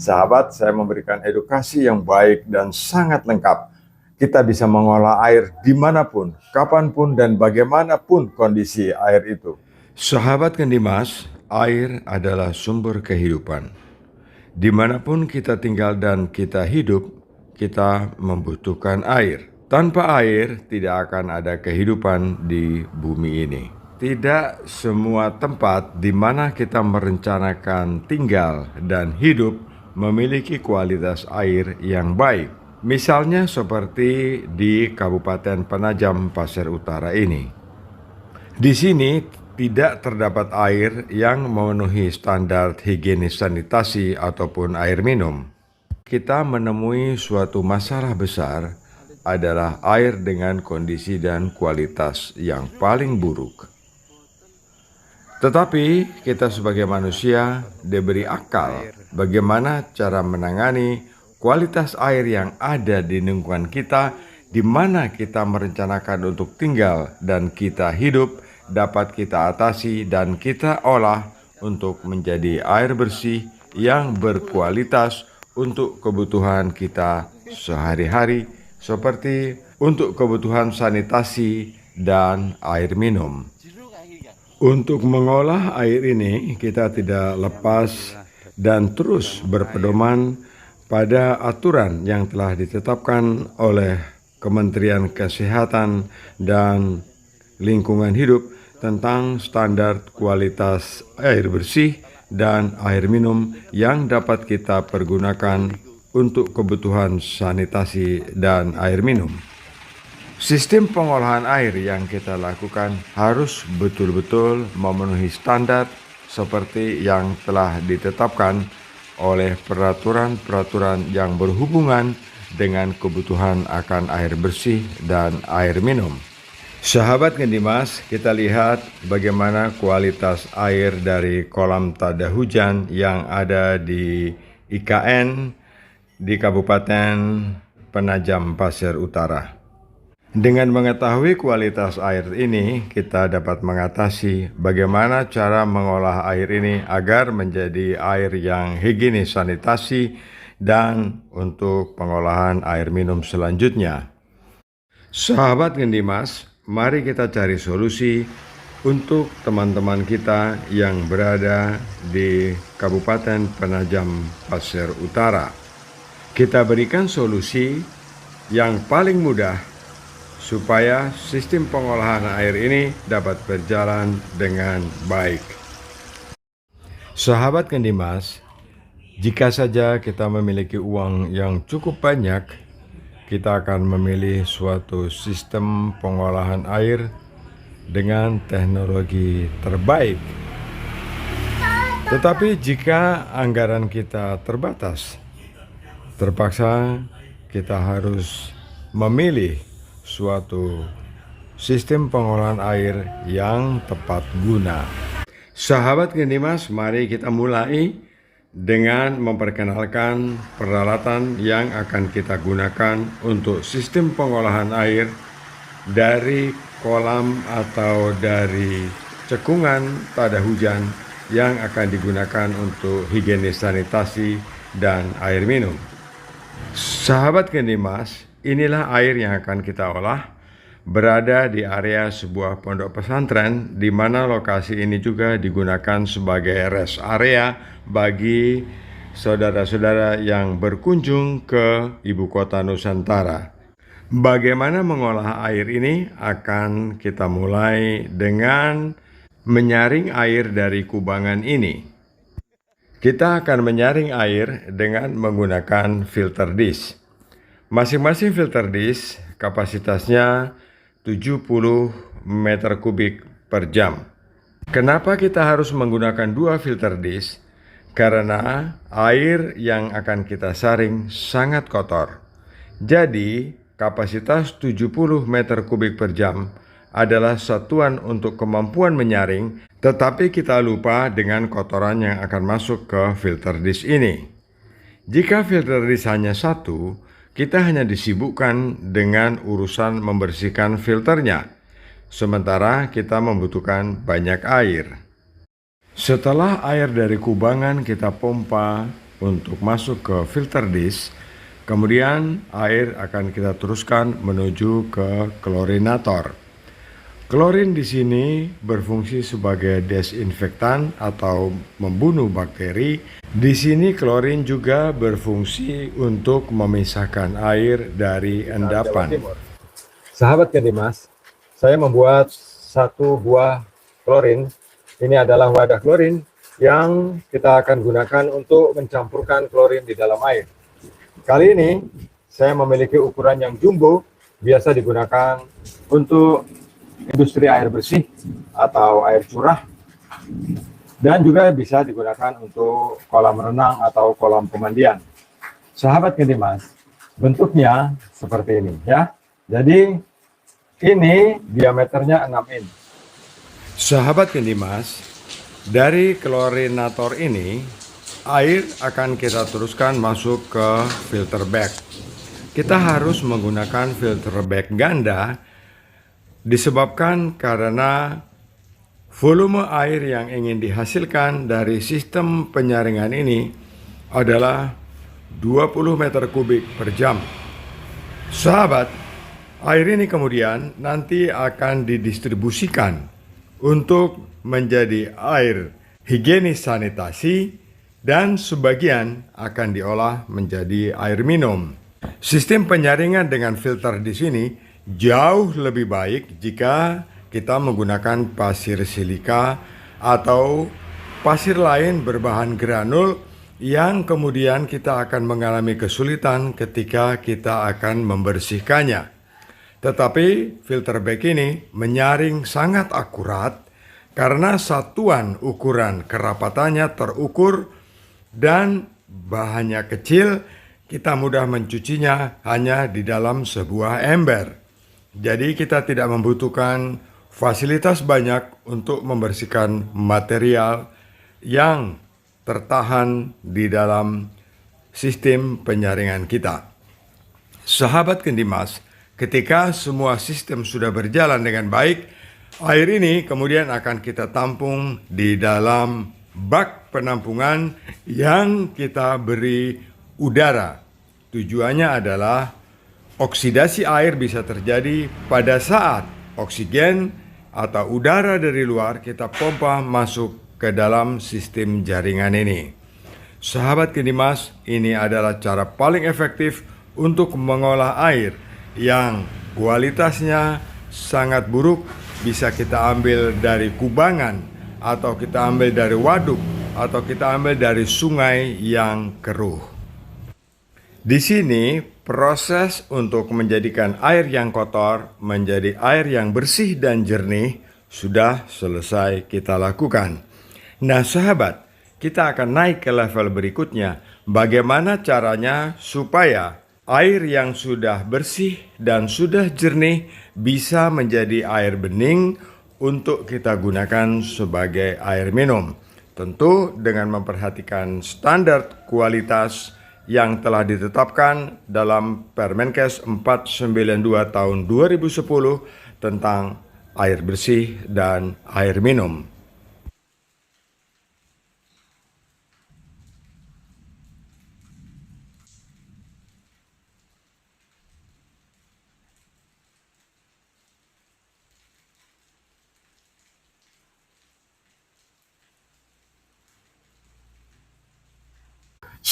Sahabat, saya memberikan edukasi yang baik dan sangat lengkap. Kita bisa mengolah air dimanapun, kapanpun, dan bagaimanapun kondisi air itu. Sahabat Kendimas, air adalah sumber kehidupan. Dimanapun kita tinggal dan kita hidup, kita membutuhkan air. Tanpa air, tidak akan ada kehidupan di bumi ini. Tidak semua tempat di mana kita merencanakan tinggal dan hidup memiliki kualitas air yang baik. Misalnya seperti di Kabupaten Penajam Pasir Utara ini. Di sini tidak terdapat air yang memenuhi standar higienis sanitasi ataupun air minum. Kita menemui suatu masalah besar adalah air dengan kondisi dan kualitas yang paling buruk. Tetapi kita sebagai manusia diberi akal bagaimana cara menangani kualitas air yang ada di lingkungan kita, di mana kita merencanakan untuk tinggal dan kita hidup, dapat kita atasi dan kita olah untuk menjadi air bersih yang berkualitas untuk kebutuhan kita sehari-hari, seperti untuk kebutuhan sanitasi dan air minum. Untuk mengolah air ini, kita tidak lepas dan terus berpedoman pada aturan yang telah ditetapkan oleh Kementerian Kesehatan dan Lingkungan Hidup tentang standar kualitas air bersih dan air minum yang dapat kita pergunakan untuk kebutuhan sanitasi dan air minum. Sistem pengolahan air yang kita lakukan harus betul-betul memenuhi standar seperti yang telah ditetapkan oleh peraturan-peraturan yang berhubungan dengan kebutuhan akan air bersih dan air minum. Sahabat Kendimas, kita lihat bagaimana kualitas air dari kolam tada hujan yang ada di IKN di Kabupaten Penajam Pasir Utara. Dengan mengetahui kualitas air ini, kita dapat mengatasi bagaimana cara mengolah air ini agar menjadi air yang higienis sanitasi dan untuk pengolahan air minum selanjutnya. Sahabat Kendimas, mari kita cari solusi untuk teman-teman kita yang berada di Kabupaten Penajam Pasir Utara. Kita berikan solusi yang paling mudah supaya sistem pengolahan air ini dapat berjalan dengan baik. Sahabat Kendimas, jika saja kita memiliki uang yang cukup banyak, kita akan memilih suatu sistem pengolahan air dengan teknologi terbaik. Tetapi jika anggaran kita terbatas, terpaksa kita harus memilih suatu sistem pengolahan air yang tepat guna. Sahabat Kendimas, mari kita mulai dengan memperkenalkan peralatan yang akan kita gunakan untuk sistem pengolahan air dari kolam atau dari cekungan tada hujan yang akan digunakan untuk higienis sanitasi dan air minum. Sahabat Kendimas, inilah air yang akan kita olah, berada di area sebuah pondok pesantren, di mana lokasi ini juga digunakan sebagai rest area bagi saudara-saudara yang berkunjung ke ibu kota Nusantara. Bagaimana mengolah air ini akan kita mulai dengan menyaring air dari kubangan ini. Kita akan menyaring air dengan menggunakan filter dish. Masing-masing filter dish kapasitasnya 70 meter kubik per jam. Kenapa kita harus menggunakan dua filter dish? Karena air yang akan kita saring sangat kotor. Jadi, kapasitas 70 meter kubik per jam adalah satuan untuk kemampuan menyaring, tetapi kita lupa dengan kotoran yang akan masuk ke filter dish ini. Jika filter dish hanya satu, kita hanya disibukkan dengan urusan membersihkan filternya, sementara kita membutuhkan banyak air. Setelah air dari kubangan kita pompa untuk masuk ke filter disk. Kemudian air akan kita teruskan menuju ke klorinator. Klorin di sini berfungsi sebagai desinfektan atau membunuh bakteri. Di sini klorin juga berfungsi untuk memisahkan air dari endapan. Sahabat Kendimas, saya membuat satu buah klorin. Ini adalah wadah klorin yang kita akan gunakan untuk mencampurkan klorin di dalam air. Kali ini saya memiliki ukuran yang jumbo, biasa digunakan untuk industri air bersih atau air curah, dan juga bisa digunakan untuk kolam renang atau kolam pemandian. Sahabat Kendimas, bentuknya seperti ini ya. Jadi ini diameternya 6 in. Sahabat Kendimas, dari klorinator ini air akan kita teruskan masuk ke filter bag. Kita harus menggunakan filter bag ganda disebabkan karena volume air yang ingin dihasilkan dari sistem penyaringan ini adalah 20 meter kubik per jam. Sahabat, air ini kemudian nanti akan didistribusikan untuk menjadi air higienis sanitasi dan sebagian akan diolah menjadi air minum. Sistem penyaringan dengan filter di sini jauh lebih baik jika kita menggunakan pasir silika atau pasir lain berbahan granul yang kemudian kita akan mengalami kesulitan ketika kita akan membersihkannya. Tetapi filter bag ini menyaring sangat akurat karena satuan ukuran kerapatannya terukur dan bahannya kecil, kita mudah mencucinya hanya di dalam sebuah ember. Jadi kita tidak membutuhkan fasilitas banyak untuk membersihkan material yang tertahan di dalam sistem penyaringan kita. Sahabat Kendimas, ketika semua sistem sudah berjalan dengan baik, air ini kemudian akan kita tampung di dalam bak penampungan yang kita beri udara. Tujuannya adalah oksidasi air bisa terjadi pada saat oksigen atau udara dari luar kita pompa masuk ke dalam sistem jaringan ini. Sahabat Kendimas, ini adalah cara paling efektif untuk mengolah air yang kualitasnya sangat buruk. Bisa kita ambil dari kubangan, atau kita ambil dari waduk, atau kita ambil dari sungai yang keruh. Di sini proses untuk menjadikan air yang kotor menjadi air yang bersih dan jernih sudah selesai kita lakukan. Nah sahabat, kita akan naik ke level berikutnya. Bagaimana caranya supaya air yang sudah bersih dan sudah jernih bisa menjadi air bening untuk kita gunakan sebagai air minum. Tentu dengan memperhatikan standar kualitas yang telah ditetapkan dalam Permenkes 492 tahun 2010 tentang air bersih dan air minum.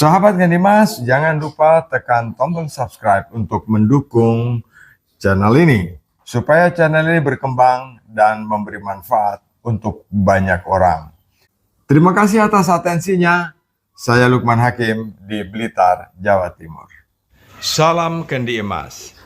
Sahabat Kendimas, jangan lupa tekan tombol subscribe untuk mendukung channel ini, supaya channel ini berkembang dan memberi manfaat untuk banyak orang. Terima kasih atas atensinya. Saya Lukman Hakim di Blitar, Jawa Timur. Salam Kendi Emas.